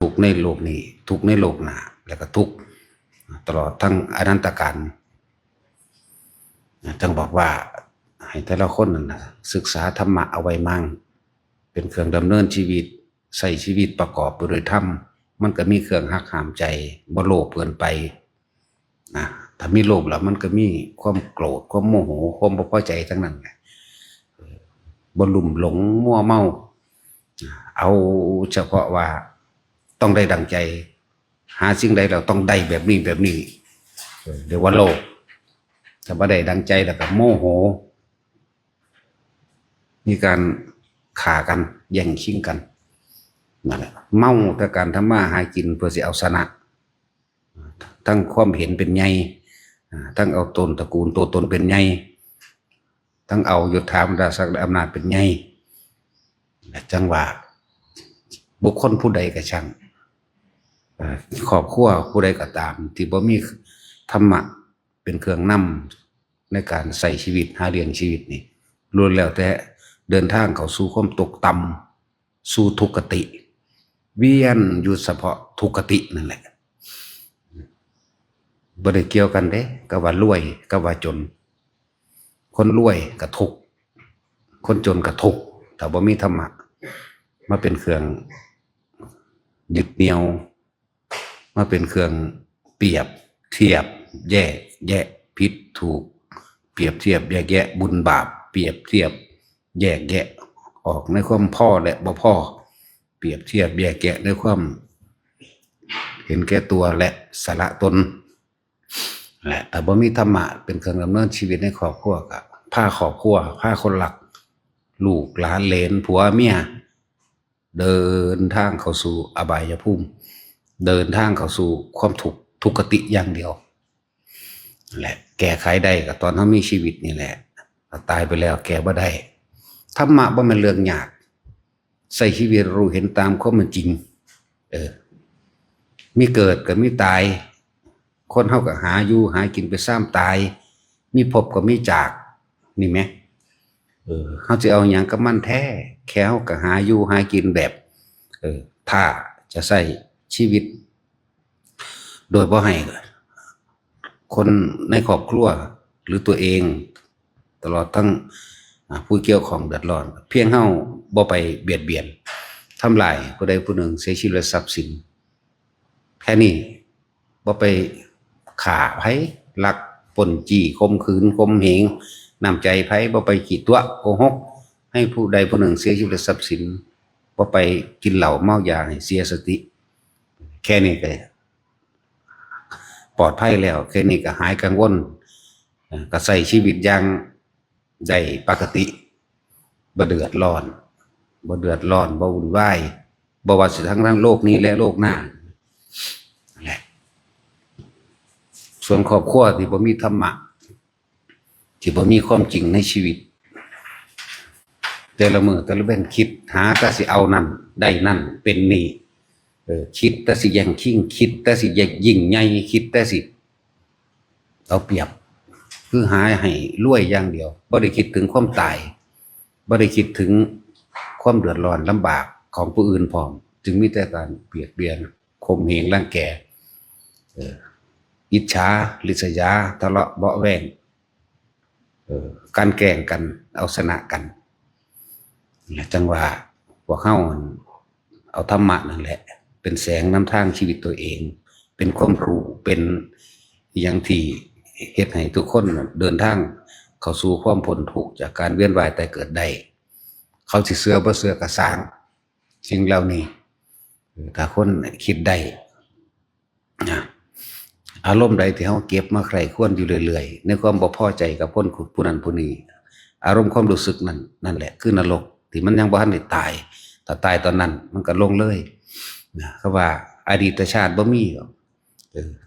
ทุกในโลกนี้ทุกในโลกหน้าแล้วก็ทุกตลอดทั้งอนันตกาลจึงบอกว่าให้แต่ละคนนั่นนะศึกษาธรรมะเอาไว้มั่งเป็นเครื่องดำเนินชีวิตใส่ชีวิตประกอบไปด้วยธรรมมันก็มีเครื่องหักห้ามใจบ่โลภเกินไปนะถ้ามีโลภแล้วมันก็มีความโกรธความโมโหความบ่พอใจทั้งนั้นไงบ่ลุ่มหลงมั่วเมาเอาเฉพาะว่าต้องได้ดังใจหาสิ่งใดเราต้องได้แบบนี้แบบนี้เรียกว่าโลภถ้าบ่ได้ดังใจแล้วก็โมโหมีการฆ่ากันแย่งชิงกันนั่นแหละเมาแต่การทำมาหากินเพื่อสิเอาชนะทั้งความเห็นเป็นไงทั้งเอาตนตระกูลตัวตนเป็นไงทั้งเอายศถาบรรดาศักดิ์อำนาจเป็นไงจังว่าบุคคลผู้ใดก็ช่างครอบครัวผู้ใดก็ตามที่บ่มีธรรมะเป็นเครื่องนำในการใส่ชีวิตหาเลี้ยงชีวิตนี่ล้วนแล้วแต่เดินทางเข้าสู่ความตกต่ำสู่ทุกขติเวียนอยู่เฉพาะทุกขตินั่นแหละบ่ได้เกี่ยวกันเด้ก็ว่ารวยก็ว่าจนคนรวยก็ทุกข์คนจนก็ทุกข์ถ้าบ่มีธรรมะมาเป็นเครื่องยึดเหนี่ยวมาเป็นเครื่องเปรียบเทียบแยกแยะผิดถูกเปรียบเทียบแยกแยะบุญบาปเปรียบเทียบแยกแยะออกในความพ่อและบ่พ่อเปรียบเทียบแยกแยะในความเห็นแก่ตัวและสละตนแหละแต่บ่มีธรรมะเป็นเครื่องดำเนินชีวิตในครอบครัวก็พาครอบครัวพาคนรักลูกหลานเหลนผัวเมียเดินทางเข้าสู่อบายภูมิเดินทางเข้าสู่ความทุกขติอย่างเดียวแหละแก้ไขได้ก็ตอนเขามีชีวิตนี่แหละตายไปแล้วแก้บ่ได้ธรรมะบ่แม่นเรื่องยากใส่ชีวิตรู้เห็นตามความเป็นจริงมีเกิดก็มีตายคนเฮาก็หาอยู่หากินไปซ้ำตายมีพบก็มีจากนี่แหมเฮาสิเอาหยังกับมันแท้แค่เฮาก็หาอยู่หากินแบบถ้าจะใช้ชีวิตโดยบ่ให้คนในครอบครัวหรือตัวเองตลอดทั้งผู้เกี่ยวข้องเดือดร้อนเพียงเฮาบ่ไปเบียดเบียนทำลายผู้ใดผู้หนึ่งเสียชีวิตและทรัพย์สินแค่นี้บ่ไปฆ่าไผลักปล้นจี้ข่มขืนข่มเหงน้ำใจไผบ่ไปขี้ตัวโกหกให้ผู้ใดผู้หนึ่งเสียชีวิตและทรัพย์สินบ่ไปกินเหล้าเมายาให้เสียสติแค่นี้ก็ปลอดภัยแล้วแค่นี้ก็หายกังวลก็ใช้ชีวิตอย่างได้ปกติบ่เดือดร้อนบ่วุ่นวายบ่ว่าสิทั้งโลกนี้และโลกหน้าแหละส่วนครอบครัวที่บ่มีธรรมะที่บ่มีความจริงในชีวิตแต่ละมื้อแต่ละเว้นคิดหาแต่สิเอานั่นได้นั่นเป็นนี่คิดแต่สิแย่งชิงคิดแต่สิยิ่งใหญ่คิดแต่สิเอาเปรียบคือหาให้รวยอย่างเดียวบ่ได้คิดถึงความตายบ่ได้คิดถึงความเดือดร้อนลำบากของผู้อื่นพร้อมจึงมีแต่การเบียดเบียนข่มเหงรังแกอิจฉาริษยาทะเลาะเบาะแว้งการแกล้งกันเอาชนะกันจังว่าพวกเฮาเอาธรรมะนั่นแหละเป็นแสงนำทางชีวิตตัวเองเป็นความรู้เป็นอย่างที่เฮ็ดให้ทุกคนเดินทางเข้าสู่ความพ้นทุกข์จากการเวียนว่ายตายเกิดได้เขาสิเชื่อบ่เชื่อก็สร้างสิ่งเหล่านี้ถ้าคนคิดได้อารมณ์ใดที่เฮาเก็บมาใคร่ครวญอยู่เรื่อยๆในความบ่พอใจกับคนผู้นั้นผู้นี้อารมณ์ความรู้สึกนั่นแหละคือนรกที่มันยังบ่ทันได้ตายถ้าตายตอนนั้นมันก็ลงเลยเขาว่าอดีตชาติบ่มี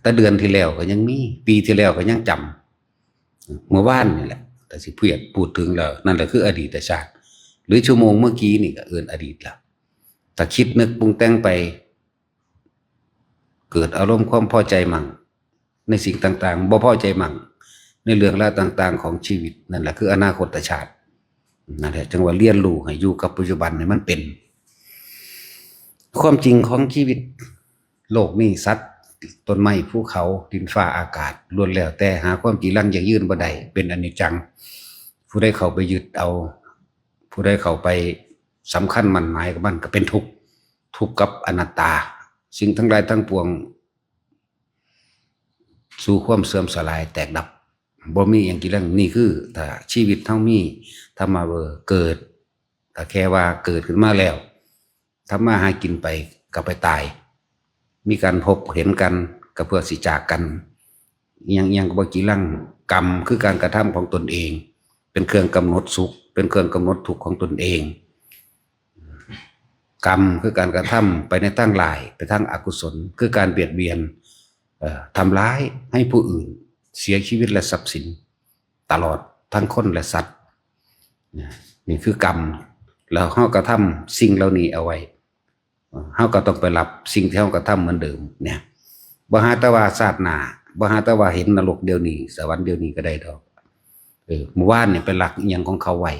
แต่เดือนที่แล้วก็ยังมีปีที่แล้วก็ยังจำเมื่อวานนี่แหละแต่สิพูดถึงแล้วนั่นแหละคืออดีตชาติหรือชั่วโมงเมื่อกี้นี่ก็อดีตแล้วถ้าคิดนึกปรุงแต่งไปเกิดอารมณ์ความพอใจมั่งในสิ่งต่างๆบ่พอใจมั่งในเรื่องราวต่างๆของชีวิตนั่นแหละคืออนาคตชาตินั่นแหละจังว่าเรียนรู้ให้อยู่กับปัจจุบันให้มันเป็น ความจริงของชีวิตโลกนี้สัตว์ต้นไม้ภูเขาดินฟ้าอากาศล้วนแล้วแต่หาความจริงยั่งยืนบ่ได้เป็นอนิจจังผู้ใดเข้าไปยึดเอาผู้ใดเข้าไปสำคัญมั่นหมายกับมันก็เป็นทุกข์ทุกข์กับอนัตตาสิ่งทั้งหลายทั้งปวงสู่ความเสื่อมสลายแตกดับบ่มีอย่างกี่เรื่องนี่คือถ้าชีวิตเท่ามีถ้ามาเกิดถ้าแค่ว่าเกิดขึ้นมาแล้วทำมาหากินไปก็ไปตายมีการพบเห็นกันก็เพื่อสิจากกันยังก็บ่กี่เรื่องกรรมคือการกระทำของตนเองเป็นเครื่องกำหนดสุขเป็นเครื่องกำหนดทุกข์ของตนเองกรรมคือการกระทำไปในทางลายไปทางอกุศลคือการเบียดเบียนทำร้ายให้ผู้อื่นเสียชีวิตและทรัพย์สินตลอดทั้งคนและสัตว์นี่คือกรรมแล้วเฮากระทำสิ่งเหล่านี้เอาไว้เฮาก็ต้องไปรับสิ่งที่เฮากระทำเหมือนเดิมเนี่ยบ่หาแต่ว่าชาติหน้าบ่หาแต่ว่าเห็นนรกเดี๋ยวนี้สวรรค์เดี๋ยวนี้ก็ได้ดอกเมื่อวานเนี่ยไปหลักอีหยังของเขาไว้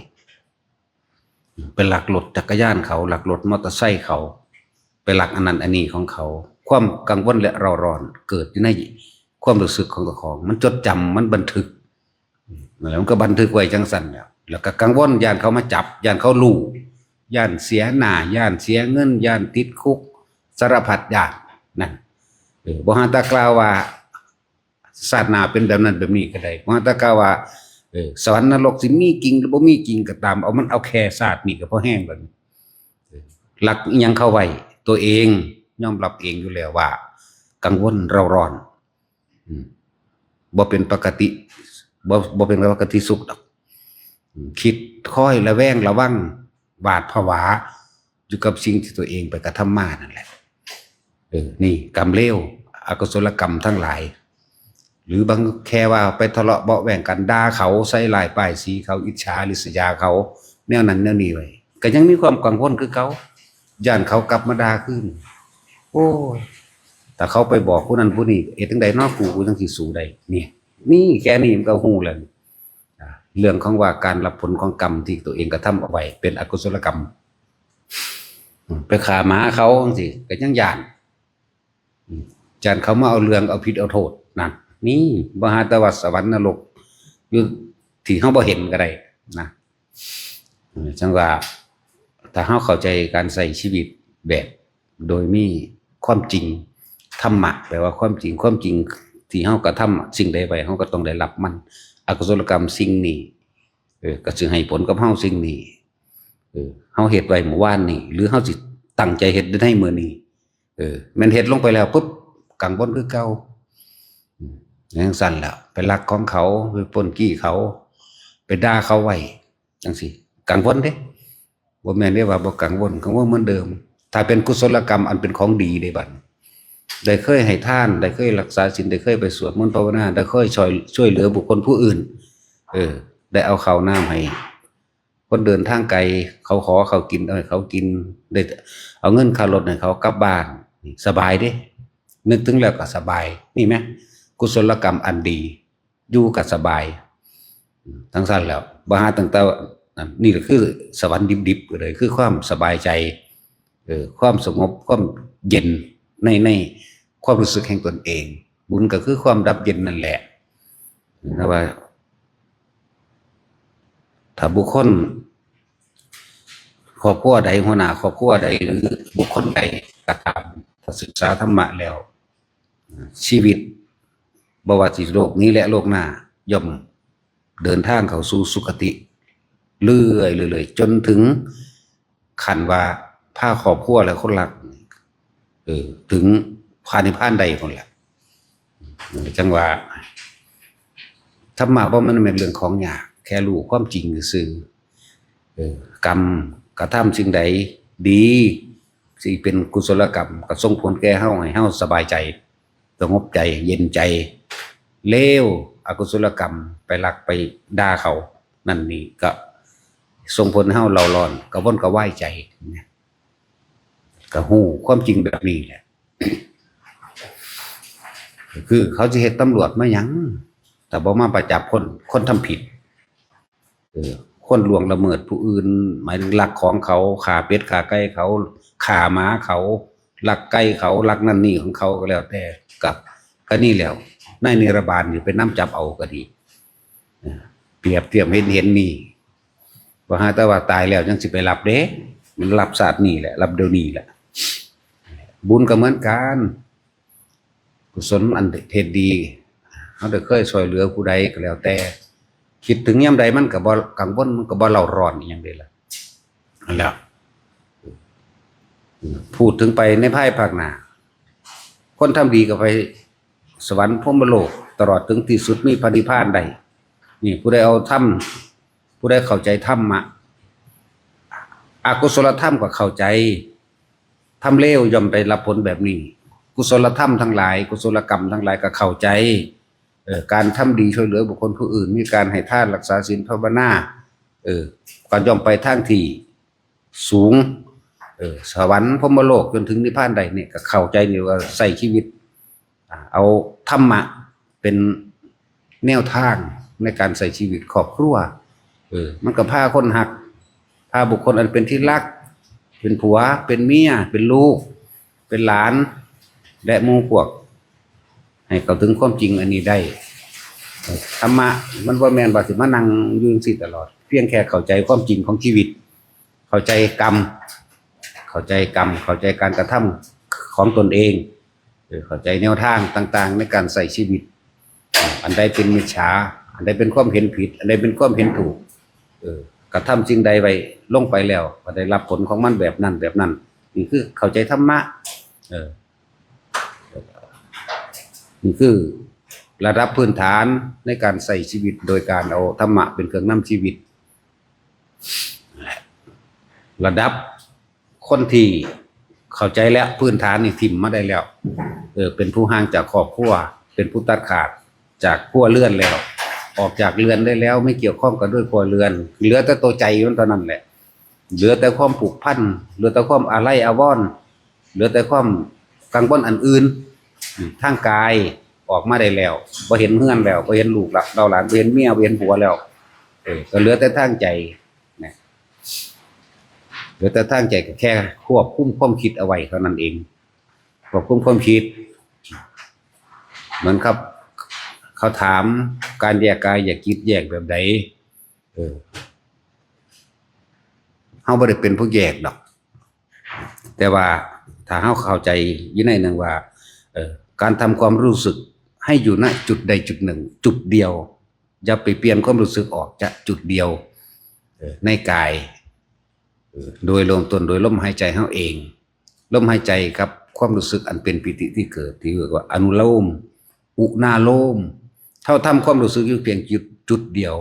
ไปหลักรถจักรยานเขาหลักรถมอเตอร์ไซค์เขาไปหลักอันนั้นอันนี้ของเขาความกังวลและเร่าร้อนเกิดในความรู้สึกของตัวของมันจดจำมันบันทึกแล้วมันก็บันทึกไว้จังสั่นแล้วก็กังวลย่านเขามาจับย่านเขารู้ย่านเสียหน้าย่านเสียเงินย่านติดคุกสารพัดย่านนั่นบ่หาตากล่าวว่าศาสนาเป็นแบบนั้นแบบนี้ก็ได้บ่หาตากล่าวว่าสวรรค์นรกสิมีจริงหรือบ่มีจริงก็ตามเอามันเอาแค่ศาสตร์นี่ก็พอแห้งแล้วหลักอีหยังเข้าไว้ตัวเองยอมรับเองอยู่แล้วว่ากังวลเร่าร้อนบ่เป็นปกติบ่เป็นปกติสุขดอกคิดค่อยระแวงระวังหวาดผวาอยู่กับสิ่งที่ตัวเองไปกระทำมานั่นแหละนี่กรรมเลวอกุศลกรรมทั้งหลายหรือบางแค่ว่าไปทะเลาะเบาะแว้งกันด่าเขาใส่ลายป้ายสีเขาอิจฉาริษยาเขาแนวนั้นแนวนี้ไว้ก็ยังมีความกังวลคือเขาย่านเขากลับมาด่าขึ้นโอ้แต่เขาไปบอกผู้นั้นผู้นี้จังใดเนาะกูจังสิสู้ได้นี่แค่นี้มันก็ฮู้แล้วเรื่องของว่าการรับผลของกรรมที่ตัวเองกระทำเอาไว้เป็นอกุศลกรรมไปฆ่าหมาเขาจังซี่ก็ยังย่านเขามาเอาเรื่องเอาผิดเอาโทษนั่นนี่บ่หาแต่ว่าสวรรค์นรกอยู่ที่เฮาบ่เห็นก็ได้นะจังว่าถ้าเฮาเข้าใจการใช้ชีวิตแบบโดยมีความจริงธรรมะแปลว่าความจริงที่เฮากระทำสิ่งใดไว้เฮาก็ต้องได้รับมันอกุศลกรรมสิ่งนี้ก็สิให้ผลกับเฮาสิ่งนี้เฮาเฮ็ดไว้เมื่อวานนี้หรือเฮาสิตั้งใจเฮ็ดได้มื้อนี้แม่นเฮ็ดลงไปแล้วปุ๊บกังวลคือเก่าอย่างสั่นแล้วไปลักของเขาไปปล้นกี้เขาไปด่าเขาไว้จังซี่กังวลเด้บ่แม่นได้ว่าบ่กังวลเหมือนเดิมถ้าเป็นกุศลกรรมอันเป็นของดีได้บัดได้เคยให้ทานได้เคยรักษาศีลได้เคยไปสวดมนต์ภาวนาได้เคยช่วยเหลือบุคคลผู้อื่นได้เอาข้าวน้ำให้คนเดินทางไกลเขาขอเขากินเขากินได้เอาเงินค่ารถให้เขากลับบ้านสบายเด้นึกถึงแล้วก็สบายนี่ไหมกุศลกรรมอันดีอยู่กับสบายทั้งสั้นแล้วบ่หาตั้งแต่นี่ก็คือสวรรค์ดิบๆเลยคือความสบายใจความสงบความเย็นในความรู้สึกแห่งตนเองบุญก็คือความดับเย็นนั่นแหละนะว่าถ้าบุคคลครอบครัวใดหัวหน้าครอบครัวใดหรือบุคคลใดก็ตามถ้าศึกษาธรรมะแล้วชีวิตบ่ว่าสิโลกนี้และโลกหน้าย่อมเดินทางเข้าสู่สุคติเรื่อยๆจนถึงขั้นว่าพาครอบครัวและคนรักถึงพานิพพานใดคนละจังว่าธรรมะบ่มันเป็นเรื่องของยากแค่รู้ความจริงซื่อกรรมกระทำสิ่งใดดีสิเป็นกุศลกรรมก็ส่งผลแก่เฮาให้เฮาสบายใจสงบใจเย็นใจเลวอกุศลกรรมไปลักไปด่าเขานั่นนี่ก็ส่งผลให้เฮาเล่าร้อนกระวนกระวายใจก็ฮู้ความจริงแบบนี้แหละคือเขาจะเฮ็ดตำรวจมาหยังแต่บ่มาประจับคนทำผิดคนล่วงละเมิดผู้อื่นหมายถึงลักของเขาฆ่าเป็ดฆ่าไก่เขาฆ่าหมาเขา ลักไก่เขาลักนั่นนี่ของเขาก็แล้วแต่กับก็นี่แล้วในนิรบาลอยู่เป็นน้ำจับเอาก็ดีเปรียบเทียบเห็นนี่ว่าหาแต่ว่าตายแล้วจังสิไปรับเด้มันรับศาสตร์นี่แหละรับเดี๋ยวนี้แหละบุญก็เหมือนกันกุศลอันเทศดีเขาได้เคยช่วยเหลือผู้ใดก็แล้วแต่คิดถึงยามใดมันก็บ่กังวลมันก็บ่เล่าร้อนอหย่างใดล่ะนั่นแหละพูดถึงไปในภายภาคหน้าคนทำดีก็ไปสวรรค์พรหมโลกตลอดถึงที่สุดมีพระนิพพานได้นี่ผู้ใดเอาธรรมผู้ใดเข้าใจธรรมะอกุศลธรรมก็เข้าใจทำเลวย่อมไปรับผลแบบนี้กุศลธรรมทั้งหลายกุศลกรรมทั้งหลายก็เข้าใจการทำดีช่วยเหลือบุคคลผู้อื่นมีการให้ทานรักษาศีลภาวนาก็ย่อมไปทางที่สูงสวรรค์พรหมโลกจนถึงนิพพานใดเนี่ยก็เข้าใจนี่ว่าใส่ชีวิตเอาธรรมะเป็นแนวทางในการใส่ชีวิตครอบครัวมันก็พาคนหักพาบุคคลอันเป็นที่รักเป็นผัวเป็นเมียเป็นลูกเป็นหลานและหมู่พวกให้เข้าถึงความจริงอันนี้ได้ธรรมะมันบ่แม่นว่าสิมานั่งอยู่จังซี่ตลอดเพียงแค่เข้าใจความจริงของชีวิตเข้าใจกรรมเข้าใจการกระทำของตนเองเข้าใจแนวทางต่างๆในการใส่ชีวิตอันใดเป็นมิจฉาอันใดเป็นความเห็นผิดอันใดเป็นความเห็นถูกกระทำสิ่งใดไว้ลงไปแล้วก็ได้รับผลของมันแบบนั้นนี่คือเข้าใจธรรมะนี่คือระดับพื้นฐานในการใส่ชีวิตโดยการเอาธรรมะเป็นเครื่องนำชีวิตระดับคนที่เข้าใจแล้วพื้นฐานนี่ทิ่มมาได้แล้วเป็นผู้ห่างจากครอบครัวเป็นผู้ตัดขาดจากครัวเรือนแล้วออกจากเรือนได้แล้วไม่เกี่ยวข้องกับด้วยครัวเรือนเหลือแต่ตัวใจมันเท่านั้นแหละเหลือแต่ความผูกพันเหลือแต่ความอาลัยอาวรณ์เหลือแต่ความกังวลอันอื่นทางกายออกมาได้แล้วบ่เห็นเฮือนแล้วบ่เห็นลูกเราหลานบ่เห็นเมียบ่เห็นผัวแล้วก็เหลือแต่ทางใจนะเหลือแต่ทางใจก็แค่ควบคุมความคิดเอาไว้เท่านั้นเองควบคุมความคิดเหมือนครับเขาถามการแยกกายแยกจิตแยกแบบใดเฮาบ่ได้เป็นผู้แยกดอกแต่ว่าถ้าเฮาเข้าใจอยู่ในนึงว่าการทำความรู้สึกให้อยู่ณจุดใดจุดหนึ่งจุดเดียวอย่าไปเปลี่ยนความรู้สึกออกจากจุดเดียวในกายโดยรวมตนโดยลมหายใจเฮาเองลมหายใจกับความรู้สึกอันเป็นปิติที่เกิดที่เรียกว่าอนุโลมอุณาโลมเท่าทำความรู้สึกอยู่เพียงจุดเดียว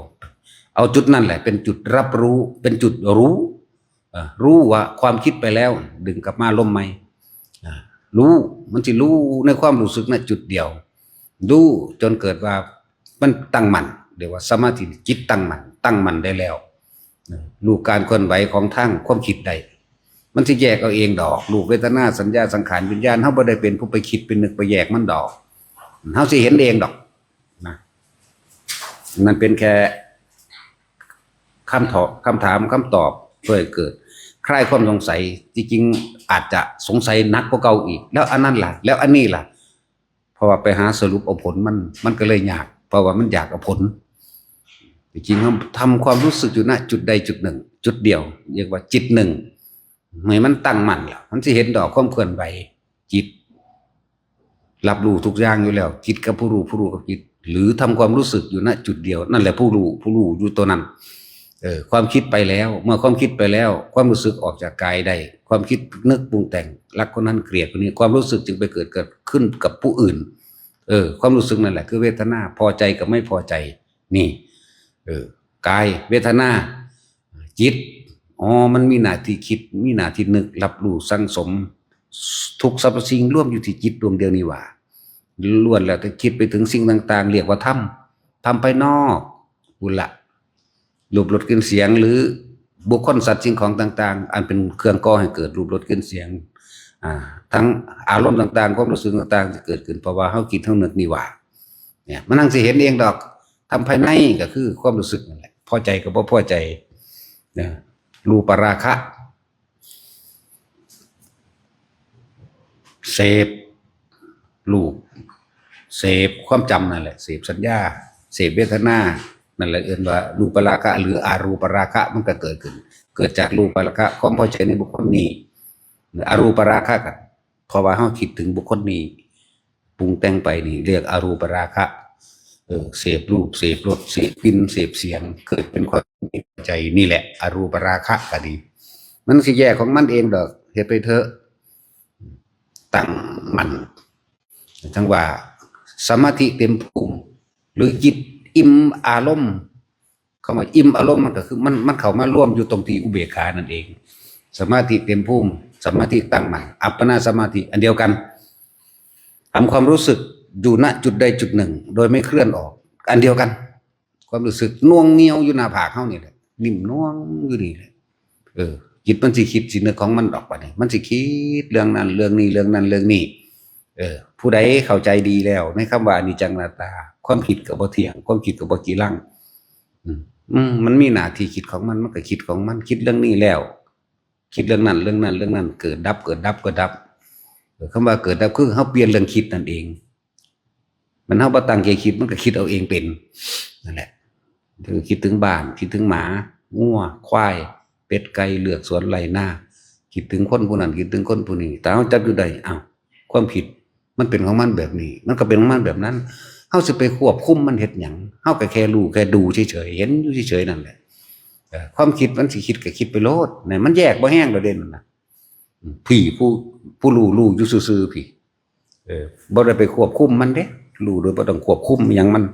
เอาจุดนั่นแหละเป็นจุดรับรู้เป็นจุดรู้ว่าความคิดไปแล้วดึงกลับมาลมใหม่รู้มันสิรู้ในความรู้สึกนั้นจุดเดียวดูจนเกิดว่ามันตั้งมั่นเรียกว่าสมาธิจิตตั้งมั่นได้แล้วรู้การเคลื่อนไหวของทั้งความคิดใดมันสิแยกเอาเองดอกรูปเวทนาสัญญาสังขารวิญญาณเฮาบ่ได้เป็นผู้ไปคิดเป็นนึกไปแยกมันดอกเฮาสิเห็นเองดอกนะนั่นเป็นแค่คำถามคำตอบเพื่อเกิดคลายความสงสัยจริงๆอาจจะสงสัยหนักกว่าเก่าอีกแล้วอันนั้นล่ะแล้วอันนี้ล่ะเพราะว่าไปหาสรุปเอาผลมันก็เลยยากเพราะว่ามันอยากเอาผลจริงๆทำความรู้สึกอยู่ณจุดใดจุดหนึ่งจุดเดียวเรียกว่าจิตหนึ่งให้มันตั้งมั่นล่ะมันสิเห็นดอกความเคลื่อนไหวจิตรับรู้ทุกอย่างอยู่แล้วจิตกับผู้รู้กับจิตหรือทำความรู้สึกอยู่ณจุดเดียวนั่นแหละผู้รู้อยู่ตัวนั้นความคิดไปแล้วเมื่อความคิดไปแล้วความรู้สึกออกจากกายได้ความคิดนึกปรุงแต่งรักคนนั้นเกลียดคนนี้ความรู้สึกจึงไปเกิดขึ้นกับผู้อื่นความรู้สึกนั่นแหละคือเวทนาพอใจกับไม่พอใจนี่กายเวทนาจิตมันมีหน้าที่คิดมีหน้าที่นึกรับรู้สังสมทุกสรรพสิ่งร่วมอยู่ที่จิตดวงเดียวนี่หว่าล้วนแล้วแต่คิดไปถึงสิ่งต่างๆเรียกว่าธรรมภายนอกบุญละรูปรสกลิ่นเสียงหรือบุคคลสัตว์สิ่งของต่างๆอันเป็นเครื่องก่อให้เกิดรูปรสกลิ่นเสียงทั้งอารมณ์ต่างๆความรู้สึกต่างๆจะเกิดขึ้นเพราะว่าเฮาคิดเฮานึกนี่หว่าเนี่ยมันนั่งสิเห็นเองดอกทำภายในก็คือความรู้สึกนั่นแหละพอใจกับบ่พอใจรูปราคะ เสพรูปเสพความจำนั่นแหละเสพสัญญาเสพเวทนานั่นแหละเอื่นว่ารูปราคะหรืออารูปราคะมันก็เกิดขึ้นเกิดจากรูปราคะความพอใจในบุคคลนี้อารูปราคะกันเพราะว่าเราคิดถึงบุคคลนี้ปรุงแต่งไปนี่เรียกอารูปราคะเสพรูปเสพรสเสพกลิ่นเสพเสียงเกิดเป็นความใจนี่แหละอารูปราคะก็ดีมันสิแยกของมันเองดอกเฮ็ดไปเถอะตั้งมันจังว่าสมาธิเต็มภูมิหรือจิตอิ่มอารมณ์คำว่าอิ่มอารมณ์มันก็คือมันเข้ามาร่วมอยู่ตรงที่อุเบกขานั่นเองสมาธิเต็มภูมิสมาธิตั้งมั่นอัปปนาสมาธิอันเดียวกันทำความรู้สึกอยู่ณจุดใดจุดหนึ่งโดยไม่เคลื่อนออกอันเดียวกันความรู้สึกน่วงเหนียวอยู่หน้าผากเฮานี่แหละนิ่มน่วงอยู่นี่แหละจิตมันสิคิดสินึกของมันออกไปนี่มันสิคิดเรื่องนั้นเรื่องนี้เรื่องนั้นเรื่องนี้ผู้ใดเข้าใจดีแล้วในคำว่าอนิจจังอนัตตาความคิดกับบ่เที่ยงความคิดกับบ่กีรังมันมีหน้าที่คิดของมันก็คิดของมันคิดเรื่องนี้แล้วคิดเรื่องนั้นเรื่องนั้นเรื่องนั้นเกิดดับเกิดดับเกิดดับคำว่าเกิดดับคือเฮาเปลี่ยนเรื่องคิดนั่นเองมันเฮาบ่ตั้งใจคิดมันก็คิดเอาเองเป็นนั่นแหละคือคิดถึงบ้านคิดถึงหมางัวควายเป็ดไก่เลือกสวนไร่นาคิดถึงคนผู้นั้นคิดถึงคนผู้นี้แต่เฮาจับอยู่ได้อ้าวความผิดมันเป็นของมันแบบนี้มันก็เป็นของมันแบบนั้นเฮาสิไปควบคุมมันเฮ็ดหยังเฮาก็แค่รู้แค่ดูเฉยๆเห็นอยู่เฉยๆนั่นแหละความคิดมันสิคิดก็คิดไปโลดเนี่ยมันแยกบ่แห้งประเด็นนั่นน่ะพี่ผู้รู้อยู่ซื่อๆพี่บ่ได้ไปควบคุมมันเด้รู้โดยบ่ต้องควบคุมหยังมัน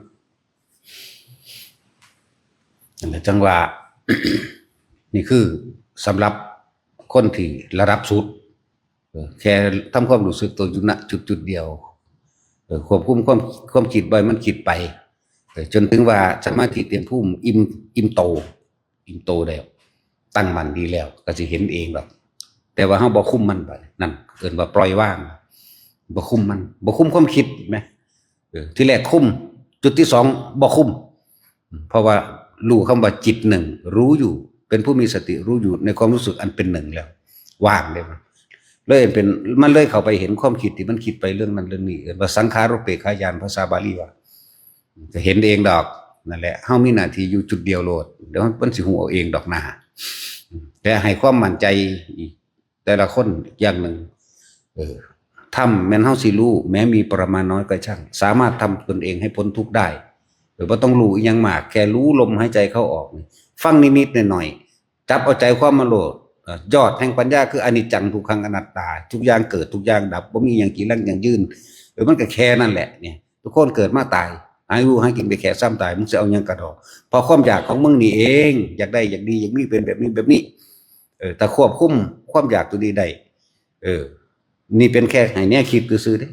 นั่นแหละจังว่า นี่คือสำหรับคนที่ระดับสุดแค่ทำความรู้สึกตัวอยู่ณจุดเดียวควบคุมความคิดบ่อยมันคิดไปจนถึงว่าสมาธิเต็มภูมิอิ่มโตแล้วตั้งมั่นดีแล้วก็สิเห็นเองแบบแต่ว่าเฮาบ่คุมมันไปนั่นเอิ้นว่าปล่อยว่างบ่คุมมันบ่คุมความคิดแมั้ยที่แรกคุมจุดที่2บ่คุมเพราะว่ารู้คำว่าจิตหนึ่งรู้อยู่เป็นผู้มีสติรู้อยู่ในความรู้สึกอันเป็นหนึ่งแล้วว่างได้มั้ยเลยเป็นมันเลยเข้าไปเห็นความคิดที่มันคิดไปเรื่องนั้นเรื่องนี้ว่าสังขารุปเปกขายานภาษาบาลีว่าจะเห็นเองดอกนั่นแหละเฮามีหน้าที่อยู่จุดเดียวโลดเดี๋ยวมันสิฮู้เอาเองดอกนะแต่ให้ความมั่นใจแต่ละคนอย่างหนึ่งทำแม้นเฮาสิรู้แม้มีประมาณน้อยก็ช่างสามารถทำตนเองให้พ้นทุกข์ได้โดยบ่ต้องรู้อีหยังมากแค่รู้ลมหายใจเข้าออกฟังนิดๆหน่อยๆจับเอาใจความมาโลดยอดแห่งปัญญาคืออนิจจังทุกขังอนัตตาทุกอย่างเกิดทุกอย่างดับบ่มีหยังกี่ลังอย่างยืนมันก็แค่นั่นแหละเนี่ยทุกคนเกิดมาตายหายรู้หายกินไปแค่ซ้ำตายมึงจะเอาหยังกระดอกพอความอยากของมึงนี่เองอยากได้อยากดีอยากมีเป็นแบบนี้แต่ควบคุมความอยากตัวนี้ได้นี่เป็นแค่ให้แนวคิดซื่อๆเด้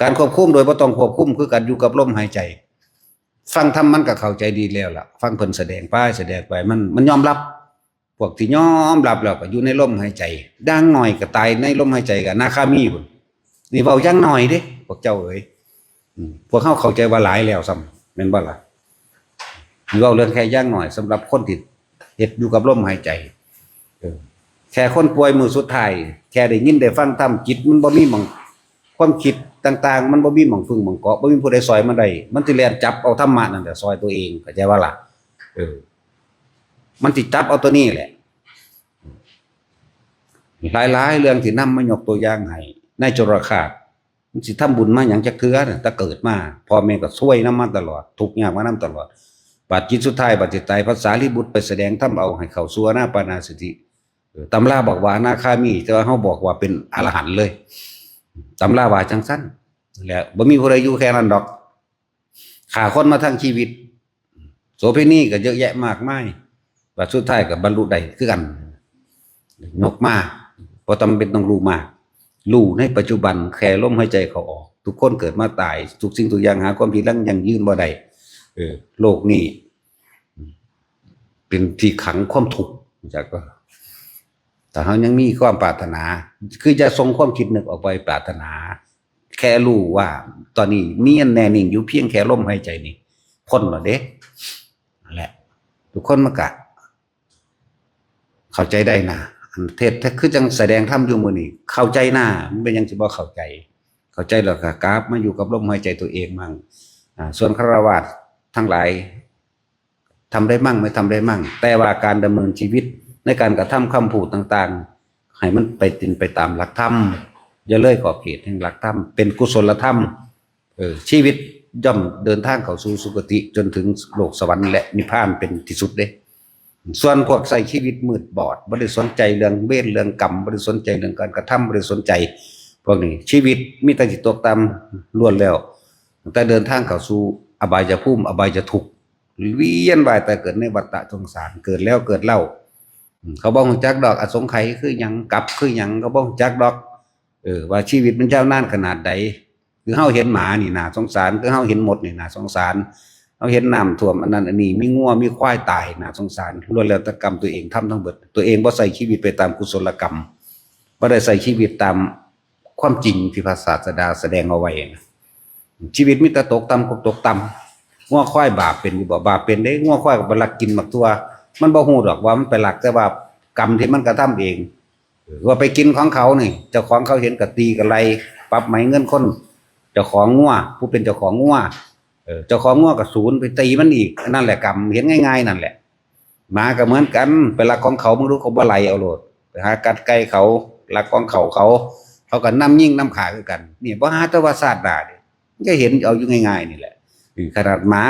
การควบคุมโดยบ่ต้องควบคุมคือการอยู่กับลมหายใจฟังธรรมมันก็เข้าใจดีแล้วล่ะฟังเพิ่นแสดงไปมันยอมรับพวกที่ยอมรับแล้วก็อยู่ในลมหายใจดังหน่อยก็ตายในลมหายใจก็นาคามีพุ่นนี่เว้าอย่างน้อยเด้พวกเจ้าเอ้ยพวกเฮาเข้าใจว่าหลายแล้วซ้ำแม่นบ่ล่ะนี่เว้าเรื่องแค่อย่างน้อยสำหรับคนที่เฮ็ดอยู่กับลมหายใจแค่คนป่วยมื้อสุดท้ายแค่ได้ยินได้ฟังธรรมจิตมันบ่มีหม่องความคิดต่างๆมันบ่มีหม่องพึ่งหม่องเกาะบ่มีผู้ใดซอยมันได้มันสิแล่นจับเอาธรรมะนั่นแหละซอยตัวเองเข้าใจว่าล่ะมันสิจับเอาตัวนี้แหละหลายๆเรื่องที่นำมายกตัวอย่างให้ในจรคาตมันสิทำบุญมาหยังจักเทื่อน่ะถ้าเกิดมาพ่อแม่ก็ช่วยนำมาตลอดทุกข์ยากมานำตลอดบัดจิตสุดท้ายบัดจิตตายพระสารีบุตรไปแสดงธรรมเอาให้เข้าสู่อนาปานสติตำราบอกว่าอนาคามีแต่ว่าเฮาบอกว่าเป็นอรหันต์เลยตำราว่าจังซั่นแหละบ่มีผู้ใดอยู่แค่นั้นดอกฆ่าคนมาทั้งชีวิตโสเภณีก็เยอะแยะมากมายบัดสุดท้ายก็บรรลุได้คือกันยกมาบ่จำเป็นต้องรู้มากรู้ในปัจจุบันแค่ลมหายใจเข้าออกทุกคนเกิดมาตายทุกสิ่งทุกอย่างหาความที่ยั่งยืนบ่ได้โลกนี้เป็นที่ขังความทุกข์จักว่าแต่เฮายังมีความปรารถนาคือจะส่งความคิดนึกออกไปปรารถนาแค่รู้ว่าตอนนี้เนียนแน่นิ่งอยู่เพียงแค่ลมหายใจนี่พ้นแล้วเด้นั่นแหละทุกคนมันก็เข้าใจได้นะ อันเทศคือจังแสดงธรรมอยู่มื้อนี้เข้าใจหน้ามันเป็นหยังสิบ่เข้าใจเข้าใจแล้วก็กราบมาอยู่กับลมหายใจตัวเองมั่งส่วนฆราวาสทั้งหลายทำได้มั่งไม่ทำได้มั่งแต่ว่าการดำเนินชีวิตในการกระทำคำพูดต่างๆให้มันไปตามหลักธรรมอย่าเลยขอบเขตแห่งหลักธรรมเป็นกุศลธรรมชีวิตย่อมเดินทางเข้าสู่สุคติจนถึงโลกสวรรค์และนิพพานเป็นที่สุดเด้ส่วนพวกใส่ชีวิตมืดบอดบ่ได้สนใจเรื่องเวรเรื่องกรรมบ่ได้สนใจเรื่องการกระทำบ่ได้สนใจพวกนี้ชีวิตมีแต่สิตกต่ำล้วนแล้วแต่เดินทางเข้าสู่อบายภูมิอบายทุกข์เวียนว่ายแต่เกิดในวัฏสงสารเกิดแล้วเกิดเล่าเขาบ่ฮู้จักดอกอสงไขยคือหยังกลับคือหยังเขาบ่ฮู้จักดอกว่าชีวิตมันยาวนานขนาดใดคือเฮาเห็นหมานี่น่าสงสารคือเฮาเห็นมดนี่น่าสงสารเฮาเห็นน้ำท่วมอันนั้นอันนี้มีงัวมีควายตายน่าสงสารล้วนแล้วแต่กรรมตัวเองทำทั้งเบิดตัวเองบ่ใส่ชีวิตไปตามกุศลกรรมบ่ได้ใส่ชีวิตตามความจริงที่พระศาสดาแสดงเอาไว้ชีวิตมีแต่ตกต่ำตกต่ำงัวควายบาปเป็นอยู่บ่บาปเป็นได้งัวควายก็บ่ลักกินมักตัวมันบ่ฮู้ดอกว่ามันไปลักแต่ว่ากรรมที่มันกระทำเองว่าไปกินของเขานี่เจ้าของเขาเห็นก็ตีก็ไล่ปรับไหมเงินคนเจ้าของงัวผู้เป็นเจ้าของงัวเจ้าของงัวก็สูญไปตีมันอีกนั่นแหละกรรมเห็นง่ายๆนั่นแหละหมาก็เหมือนกันไปลักของเขามึงรู้เขาบ่ไล่เอาโลดไปหากัดไก่เขาลักของเขาก็นำยิ่งนำขาคือกันนี่บ่หาแต่ว่าศาสตร์ด่าดิก็เห็นเอาอยู่ง่ายๆนี่แหละขนาดหมา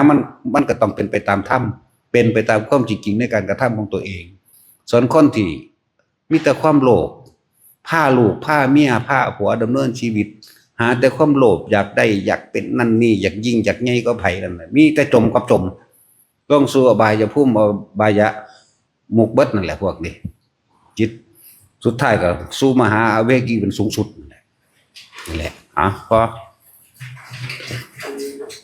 มันก็ต้องเป็นไปตามธรรมเป็นไปตามความจริงในการกระทำของตัวเองส่วนคนที่มีแต่ความโลภผ้าลูกผ้าเมียผ้าผัวดำเนินชีวิตหาแต่ความโลภอยากได้อยากเป็นนั่นนี่อยากยิ่งอยากใหญ่ก็ไผนั่นแหละมีแต่จมกับจมต้องสู่อบายภูมิอบายมุกเบิดนั่นแหละพวกนี้จิตสุดท้ายก็สู่มหาอเวกีเป็นสูงสุดนี่แหละพอ